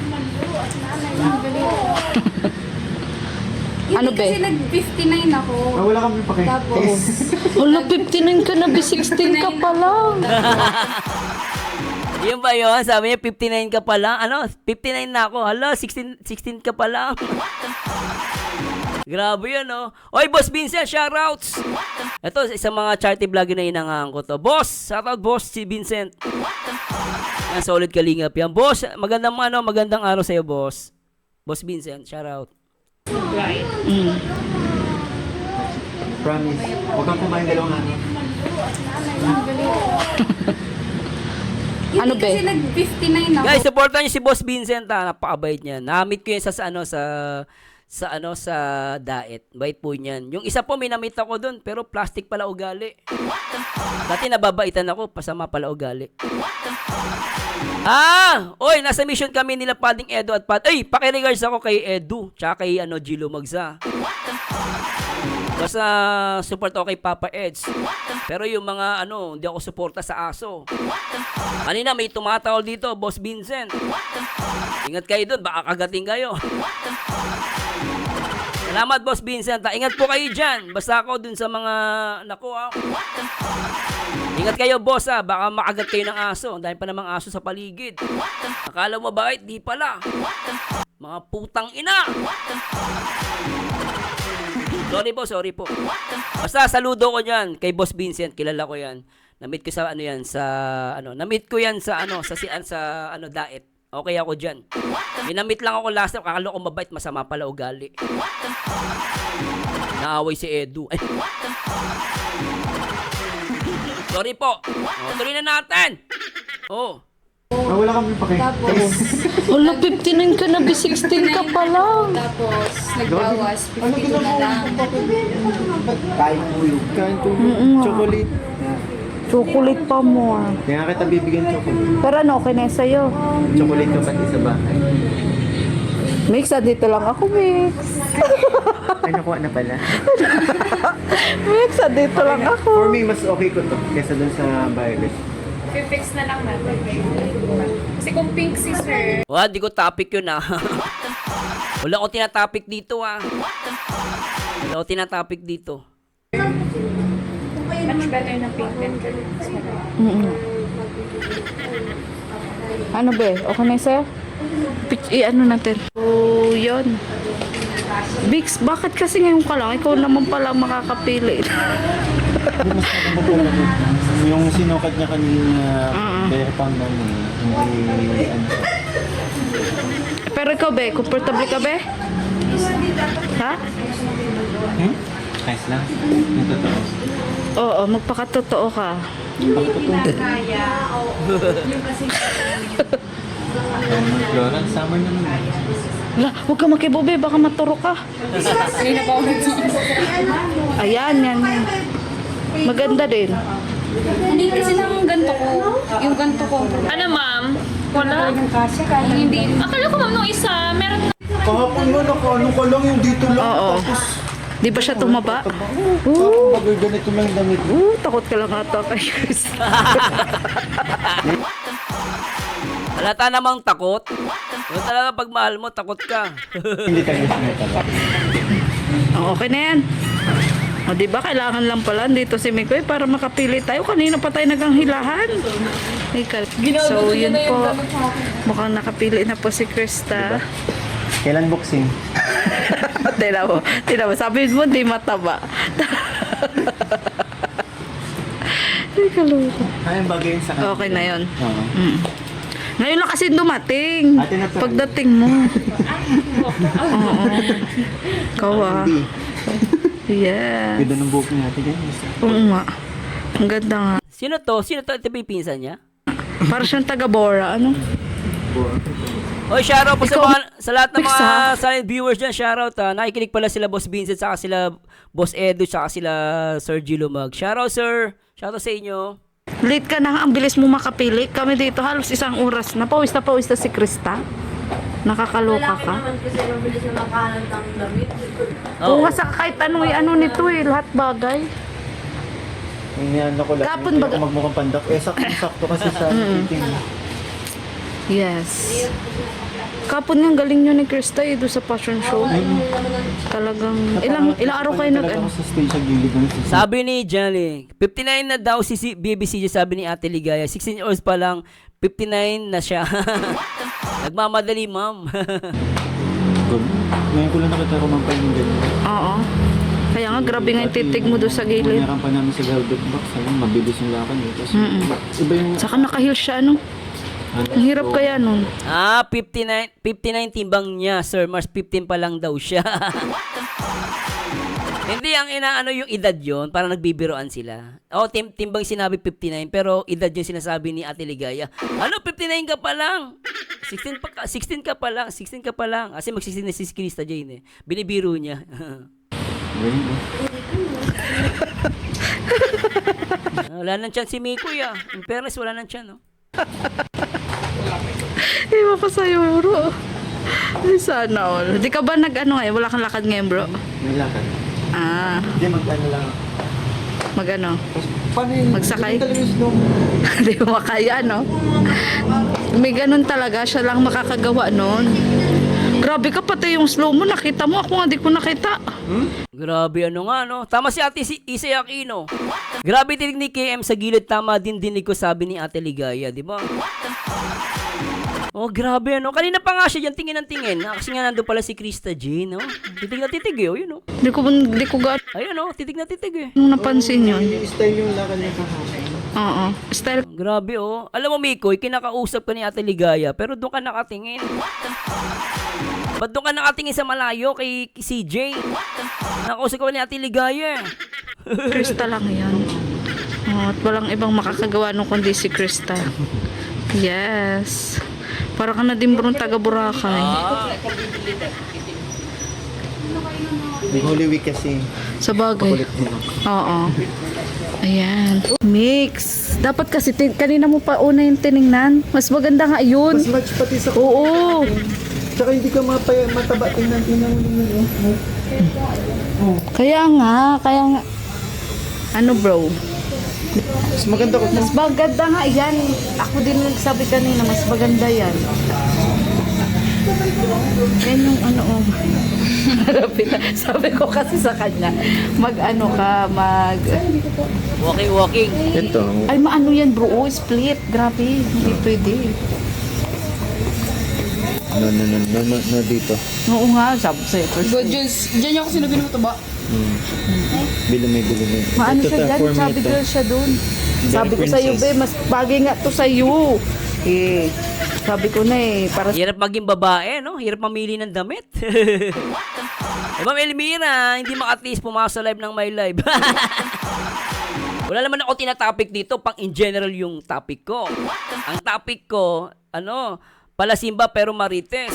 Ano ba? Kasi nag-59 ako. Wala kami Tapos, Wala, 59 ka na, 16 ka pa lang. Yun ba yun? Sabi niya, 59 ka pa lang. Ano? 59 na ako. Hala, 16 ka pa lang. Grabe yun, no? Oy, Boss Vincent, shoutouts! Ito, isang mga charity vlogger na inangahan ko to. Boss! Shoutout, Boss, si Vincent. Yan, solid kalingap yan. Boss, magandang araw sa'yo, Boss. Boss Vincent, shoutout. bright. Promise. Huwag kang kumain dalawang ano. Ano ba? Kasi nag-59 ako. Guys, supportan niyo si Boss Vincent, ha. Napakabait niya. Na-meet ko yun sa diet. Bait po niyan. Yung isa po, may na-meet ako doon, pero plastic pala ugali. Dati nababaitan ako, pasama pala ugali. Oy, nasa mission kami nila Pading Edu at paki-regards ako kay Edu, tsaka kay Gilo Magza. Basta support ako kay Papa Eds. Pero yung mga hindi ako suporta sa aso. Kanina may tumatawal dito, Boss Vincent. Ingat kayo doon, baka kagating kayo. Salamat, Boss Vincent. Ingat po kayo dyan. Basta ako dun sa mga Ingat kayo, boss, ha. Baka makagat kayo ng aso. Dahil pa namang aso sa paligid. Akala mo bait? Di pala. Mga putang ina. Sorry po. Basta saludo ko dyan kay Boss Vincent. Kilala ko yan. Na-meet ko sa diet. Okay ako dyan. Minamit lang ako last time. Kakalo ko mabait. Masama pala ugali. Naaway si Edu. Ay. Sorry po. Tuloy na natin. Oh. Wala kami pake. Wala, 59 ka na, 16 ka pa lang. Tapos, nagbawas, 52 na lang. Kain tulog. Kain tulog. Chocolate. Chocolate pa mo. Kaya kita bibigyan chocolate. Pero ano, okay na sa'yo. Chocolate ka pati sa bahay. Mix, dito lang ako, Mix. Ay, nakuha na pala. Mix, dito lang ako. For me, mas okay ko to kesa dun sa virus. Fix na lang natin. Kasi kung pink si sir, Wah, di ko topic yun ah. Wala ko tinatopic dito ah. Wala ko tinatopic dito. much better na pink than green. Ano be? Okay na sa'yo? Ano natin? Oh, yun. Bix, bakit kasi ngayon ka lang? Ikaw naman pala makakapili. Yung sinukat niya kanina, pero pang hindi, ano. Pero ikaw be, comfortable ka be? Ha? Ayos lang. Yung totoo. Oo, magpakatotoo ka. Floral, summer na naman. La, huwag ka makibo be, baka maturo ka. Kanina pa ako Ayan, yan. Maganda din. Hindi kasi lang ganto ko. Yung ganto ko. Ano ma'am? Wala. Hindi. Akala ko ma'am nung isa, meron Kahapon mo, ano ka lang yung dito lang. Oo. Di ba siya tumaba? Pag ganito lang yung damit. Takot ka lang ata kay Chris. Halata namang takot. Yung talaga pag mahal mo, takot ka. Hindi tayo sinatala. Okay na yan. O, di ba kailangan lang pala dito si Mikoy para makapili tayo. Kanina pa tayo naganghilahan. So, yun po. Mukhang nakapili na po si Krista. Kailan boxing? Tignan mo. Sabi mo, di mataba. Ay, kaloko. Ay, bagay yun sa kanya. Okay na yun. Oo. Ngayon lang kasi dumating. Ate na to. Pagdating mo. Oo. Kawa. Yeah. Ganda ng buhok niya, ate. Oo nga. Ang ganda nga. Sino to? Sino to? Ito ba yung pinsan niya? Para siyang taga-Bora. Ano? Oy, shoutout po sa, Ikaw, mga, sa lahat ng Mix, mga ha? silent viewers dyan. Shoutout ha. Nakikinig pala sila Boss Vincent, saka sila Boss Edu, saka sila Sir Gilo Mag. Shoutout sir. Shoutout sa inyo. Late ka na. Ang bilis mo makapili. Kami dito halos isang oras na. Pawis na si Krista. Nakakaloka ka. Oo, nga sa kahit anong ano nito eh. Lahat bagay. Ano ko lang. Kapon Hindi baga- ako magmukhang pandak. Sakto kasi sa meeting. Yes. Kapon nga galing nyo ni Krista eh. Doon sa fashion show. Talagang ilang araw kayo nag Talaga ako sa stage sa gilid ng sisi. Sabi ni Johnny, 59 na daw si BBCJ, sabi ni Ate Ligaya. 16 years pa lang, 59 na siya. Nagmamadali, ma'am. Ngayon ko lang nakita ko mampay ng ganyan. Oo. Kaya nga, grabe nga yung titig mo doon sa gilid. Meron pa namin sa velvet box. Ayun, mabilis yung lakad eh. Tapos, iba yung... Saka naka-heel siya, ano? Ang hirap kaya nun. 59 timbang niya, Sir Mars. 15 pa lang daw siya. Hindi, ang inaano yung edad yon, parang nagbibiroan sila. Timbang sinabi 59, pero edad yung sinasabi ni Ate Ligaya. Ano, 59 ka pa lang? 16 ka pa lang. Kasi mag-16 na si Krista Jane eh. Binibiro niya. Wala nang chance si Miko ya. In fairness, wala nang chance, no? Iba ko sa'yo, bro. Ay, sana all. Di ka ba nag-ano ngayon? Wala kang lakad ngayon, bro? May lakad. Ah, Hindi, mag-ano lang. mag-ano? Tapos, paano yung... Magsakay? Ganun talaga yung slow. Di mo makaya, no? May ganun talaga. Siya lang makakagawa nun. Grabe ka, pati yung slow mo. Nakita mo. Ako nga, di ko nakita. Grabe, ano nga, no? Tama si Ate Isay Aquino. Grabe tinig ni KM sa gilid. Tama din dinig ko, sabi ni Ate Ligaya, di ba? Oh, grabe, ano? Kanina pa nga siya dyan, tingin ng tingin. Kasi nga nandun pala si Krista Jean, no? Titig na titig, eh, oh, yun, no? Di ko ga... Ayun, no? Titig na titig, eh. Nung napansin yun. Yung style yung lakad niya kahapon. Oo. Style Grabe oh. Alam mo Mikoy, kinakausap ka ni Ate Ligaya pero doon ka nakatingin. Ba't doon ka nakatingin sa malayo kay CJ? Nakausap ka ni Ate Ligaya. Krista lang yan. Oh, at walang ibang makakagawa nung kundi si Krista. Yes. Para ka na din bro taga Boracay. Yung Holy Week kasi. Sa bagay. Oo. Ayan. Mix. Dapat kasi kanina mo pa una yung tiningnan. Mas maganda nga yun. Mas match pati sa... Oo. Tsaka hindi ka mataba. Tingnan mo yun. Kaya nga. Ano bro? Mas maganda ko. Mas maganda nga yan. Ako din nagsabi kanina, mas maganda yan. Yan yung ano, sabi ko kasi sa kanya, mag-ano ka, Walking. Ito. ay maano yan bro, split, grabe, hindi pwede. No, dito. Oo nga, sabi sa'yo. Diyan ako sinabi mo ito ba? Bilo may. Maano Ito, siya dyan, 4 sabi meter. girl siya dun. Sabi ko princess. sa'yo, be, mas bagay nga to sa'yo. Eh, sabi ko na eh, para Hirap maging babae, no? Hirap mamili ng damit. Ma'am Elmira, hindi makatiis pumasok sa live ng My Live. Wala naman ako tinatopic dito, pang in general yung topic ko. Ang topic ko, palasimba pero marites.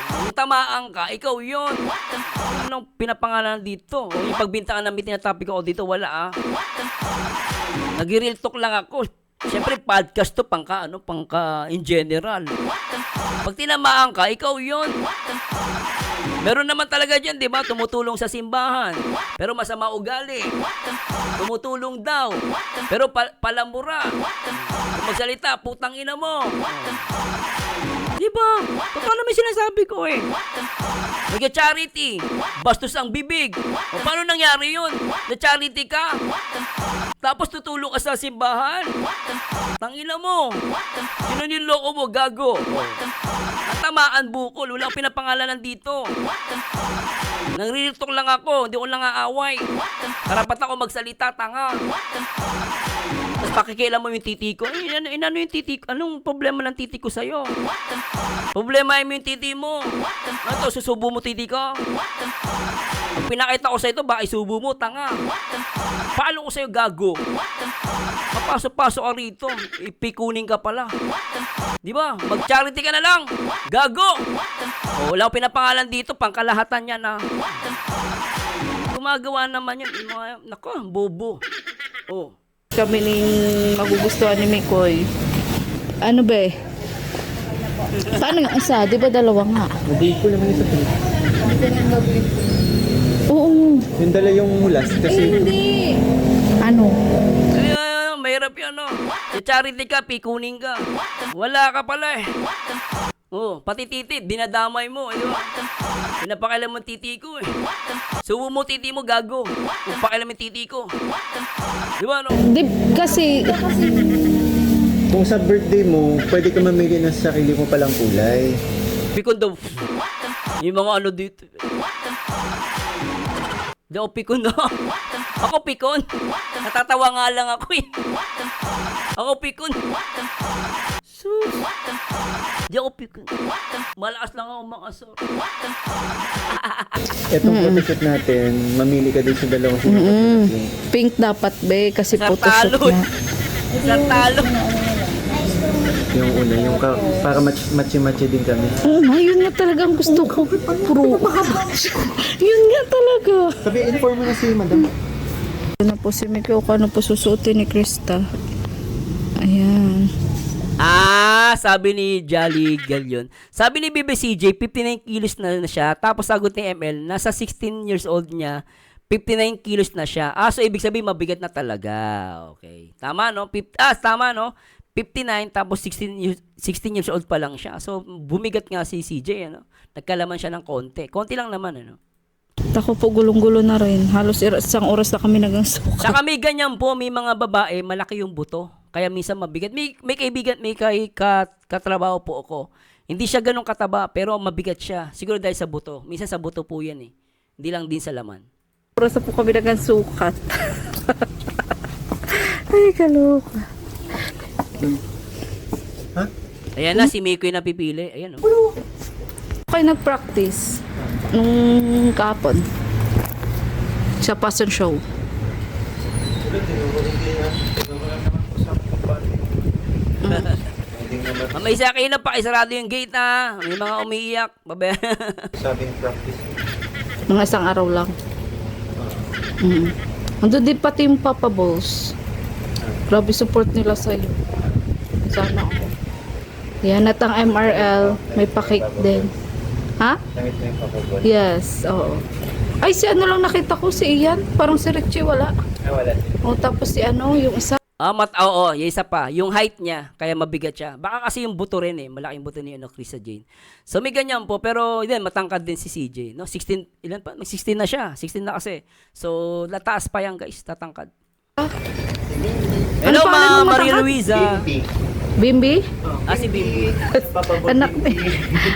Kung tamaan ka, ikaw yun. Anong pinapangalan dito? O yung pagbintangan na may tinatopic ko dito, wala Nag-real talk lang ako. Siyempre, podcast to, pangka in general. Pag tinamaan ka, ikaw yun. Meron naman talaga dyan, di ba? Tumutulong sa simbahan. Pero masama ugali. Tumutulong daw. Pero palamura. Kung magsalita, putang ina mo. Di ba? Totoo naman sinasabi ko eh. Nag-charity. Bastos ang bibig. O paano nangyari yun? Na-charity ka? Tapos tutulong ka sa simbahan? Tangina mo. Sino niloko mo? Gago. Tamaan bukol. Wala akong pinapangalanan dito. Nangrirtok lang ako. Hindi ko lang aaway. Karapat ako magsalita. Tanga. Tapos pakikialam mo yung titi ko. Ano yung titi ko? Anong problema ng titi ko sa'yo? Problema mo yung titi mo. Ano to? Susubo mo titi ko? Pag pinakita ko sa ito, baka isubo mo. Tanga. Paalo ko sa'yo, gago? Papasok-pasok ka rito. Ipikunin ka pala. Di ba? Mag-charity ka na lang. Gago! O, wala akong pinapangalan dito. Pangkalahatan yan, Gumagawa naman yun. Nako, bobo. Oh. kami ning magugustuhan ni Mikoy. Ano be? Paano yung isa? Di ba dalawa nga? Hindi ko naman isa. Oo. Yung dala yung last kasi... Ano? Mahirap yan, I-charity ka, pikunin ka. Wala ka pala pati titi, dinadamay mo, pinapakailan mo titi ko, Subo mo titi mo, gago. Kung pakailan mo titi ko. Di ba, Di, kasi... Kung sa birthday mo, pwede ka mamili ng sarili mo palang kulay. Pikon daw. Yung mga dito. Di ako pikon, Ako pikon. Natatawa nga lang ako, Ako pikon. Sus. Di ako pikon. Malakas lang ako makasor. Etong photoshoot natin, mamili ka din sa dalawang Pink dapat be, kasi Sa photoshoot talo. na. Sa talo. Yung una, yung para matchy-matchy din kami. Oo nga, yun nga talaga ang gusto ko. Puro. Yun nga talaga. Sabi, inform mo na si madam. Ano po si Miko, ano po susuotin ni Krista. Ayan. Sabi ni Jolly Galion. Sabi ni BBCJ, 59 kilos na siya. Tapos sagot ni ML, nasa 16 years old niya, 59 kilos na siya. So ibig sabihin, mabigat na talaga. Okay. Tama, no? Tama, no? 59, tapos 16 years old pa lang siya. So, bumigat nga si CJ, Nagkalaman siya ng konti. Konti lang naman, Ako po, gulong-gulo na rin. Halos isang oras na kami nagang suka. Sa kami ganyan po, may mga babae, malaki yung buto. Kaya minsan mabigat. May kaibigan, katrabaho po ako. Hindi siya ganun kataba, pero mabigat siya. Siguro dahil sa buto. Minsan sa buto po yan, Hindi lang din sa laman. Oras na po kami nagang sukat. Ay, kaloka. dun. Ha? Ayan na, si Miko yung napipili. Ayan, oh. Okay, nag-practice nung kapon sa fashion show. May isa kayo na pakisarado yung gate na. May mga umiiyak. Babe. Sabing practice. Mga isang araw lang. Andun din pati yung Papa Balls. Grabe support nila sa'yo. Sana ako. Yan, at ang MRL, may pakik din. Ha? Langit na yung papabol. Yes, oo. Ay, si ano lang nakita ko, si Ian. Parang si Richie, wala. Ah, wala. O, tapos si ano, yung isa. Oo, yung isa pa. Yung height niya, kaya mabigat siya. Baka kasi yung buto rin eh. Malaking buto ni Krista Jane. So may ganyan po. Pero yun, matangkad din si CJ. No? 16, ilan pa? May 16 na siya. 16 na kasi. So, lataas pa yan guys. Tatangkad. Hello, Ano pangalan Ma'am mo, Maria matangkad? Luisa. Bimbi? Si Bimbi.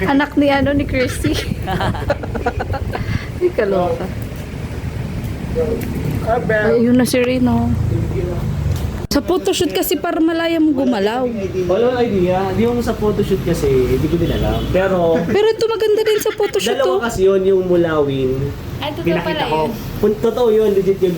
anak ni ano, ni Christy. Ay, kaloka. Ay, yun na si Rino. Sa photoshoot kasi para malaya mo gumalaw. Walang idea. Yung sa photoshoot kasi, hindi ko din alam. Pero, Pero ito maganda din sa photoshoot to. dalawa kasi yun, yung mulawin. Ay, totoo Pinakita pala ko. yun. Totoo yun, legit yun.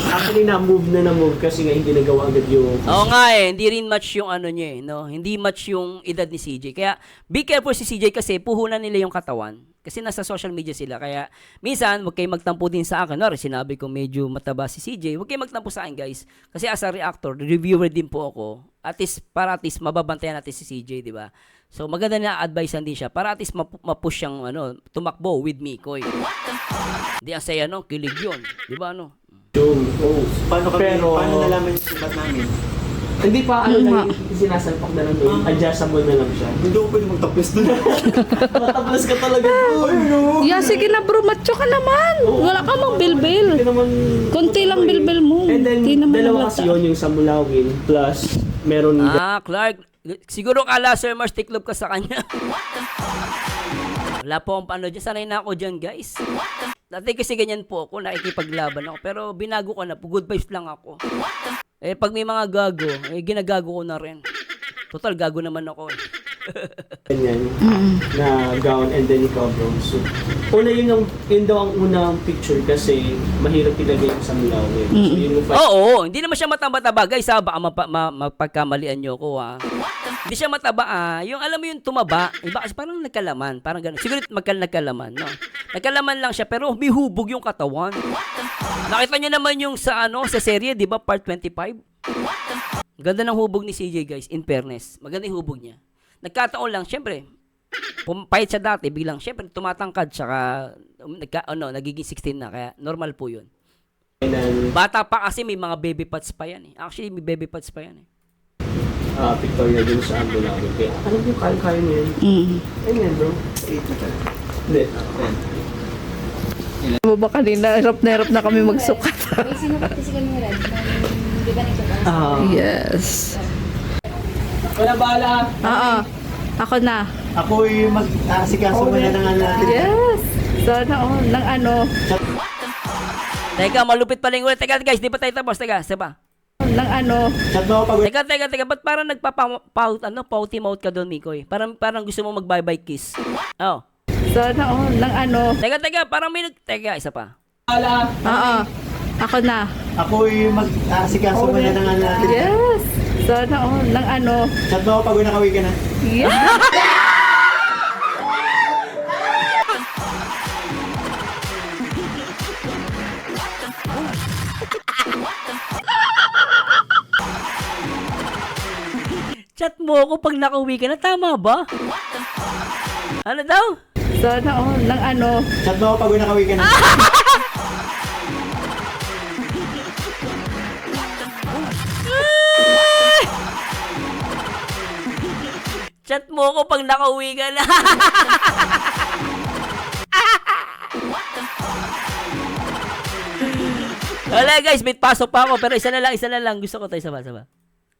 Actually, na-move kasi nga hindi nagawa agad yung... Oo nga eh, hindi rin match yung ano niya eh, no? Hindi match yung edad ni CJ. Kaya, be careful si CJ kasi puhunan nila yung katawan. Kasi nasa social media sila. Kaya, minsan, huwag kayo magtampo din sa akin. Or, sinabi ko medyo mataba si CJ. Huwag kayo magtampo sa akin, guys. Kasi as a reactor, reviewer din po ako. At least, para at least, mababantayan natin si CJ, di ba? So, maganda na advice din siya. Para at least, mapush siyang, tumakbo with Mikoy. Hindi ang saya, no? Kilig yun. Di ba, ano? Paano Pero- paano nalaman yung sikat namin? Hindi pa, lang, sinasalpak na lang doon. Adjustable na lang siya. Hindi ako pwede magtapos dun. Matablas ka talaga doon. Yeah, sige na bro, macho ka naman. Wala ka mang bilbil. Hindi naman... Konti lang bilbil mo. And then, Di naman dalawa halata. kasi yun yung sa mulawin. Plus, meron... Clark. Siguro kala Sir Mars tiklop ka sa kanya. Wala po akong paano dyan. Sanay na ako dyan, guys. Dati kasi ganyan po ako. Nakikipaglaban ako. Pero binago ko na. Good vibes lang ako. Eh, pag may mga gago, ginagago ko na rin. Total, gago naman ako. Ganyan, na gown and then ikaw bro. So, una yun daw ang unang picture kasi mahirap ilagay yung sa mulawin. So, yun yung Oo, hindi naman siya mataba-taba. Guys, baka mapagkamalian nyo ko, Hindi siya mataba, Yung alam mo yung tumaba, iba kasi parang nagkalaman. Parang gano'n. Siguro nagkalaman, no? Nagkalaman lang siya, pero bihubog yung katawan. Nakita niyo naman yung sa serye, di ba? Part 25. Ganda ng hubog ni CJ, guys. In fairness. Maganda yung hubog niya. Nagkataon lang, syempre. Pahit siya dati, biglang, syempre, tumatangkad, tsaka, nagiging 16 na. Kaya, normal po yun. Bata pa kasi may mga baby parts pa yan, eh. Actually, may baby parts pa yan, eh. pictorial dun sa mulawin. Kaya, alam mo, kaya niya yun. Ayun yan bro. 8 na tayo. Hindi. Mo ba kanina, hirap na kami magsukat. May sinukat kasi kami rin. Di ba nagsukat? Yes. Wala bahala. Oo. Ako na. Ako yung mag-asikaso mo na ng ano natin. Yes. Sana ng ano. Teka, malupit pa rin ulit. Teka, guys, di pa tayo tapos. Teka, saba. Ng ano. Chat mo ako pag Teka, ba't parang pouty mouth ka doon, Mikoy? Parang gusto mo mag-bye-bye kiss. Oh. Sana ng ano. Teka, parang may Teka, isa pa. Bahala. Oo. Ako na. ako yung mag-asikaso mo na ng ano natin. Yes. Sana ng ano. Chat mo ako pag nakawi ka na. Yes. Chat mo ako pag nakauwi ka na. Tama ba? Ano daw? Sana ng ano. Chat mo ako pag nakawi ka na. Chat mo ako pag nakauwi ka na. Wala guys, may pasok pa ako pero isa na lang. Gusto ko tayo sama.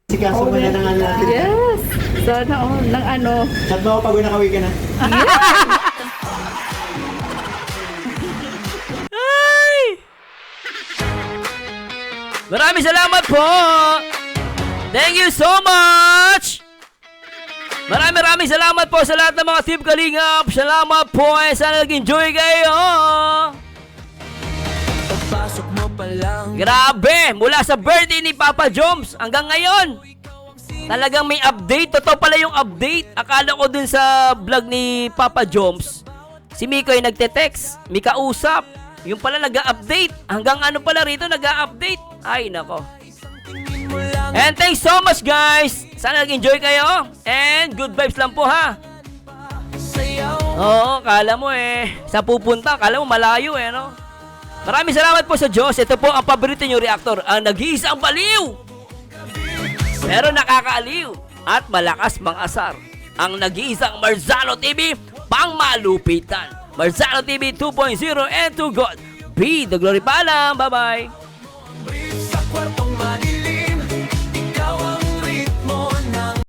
Asikaso mo na ng ano natin. Yes. Sana ng ano. Chat mo ako pag nakawi ka na. Maraming salamat po! Thank you so much! Maraming salamat po sa lahat ng mga Team Kalingap. Salamat po. Sana nag-enjoy kayo. Pagpasok mo pa lang, Grabe! Mula sa birthday ni Papa Joms hanggang ngayon. Talagang may update. Totoo pala yung update. Akala ko dun sa vlog ni Papa Joms, si Miko ay nagte-text. May kausap. Yung pala nag-update. Hanggang ano pala rito nag-update. Ay, nako. And thanks so much, guys. Sana nag-enjoy kayo. And good vibes lang po, ha. Oo, kala mo sa pupunta, kala mo malayo no? Maraming salamat po sa Diyos. Ito po ang paborito nyo reactor, ang nag-iisang baliw. Pero nakakaaliw at malakas mang-asar. Ang nag-iisang Marzano TV, pang malupitan. Marzano TV 2.0 and to God be the glory. Paalam. Bye-bye. sa kwarto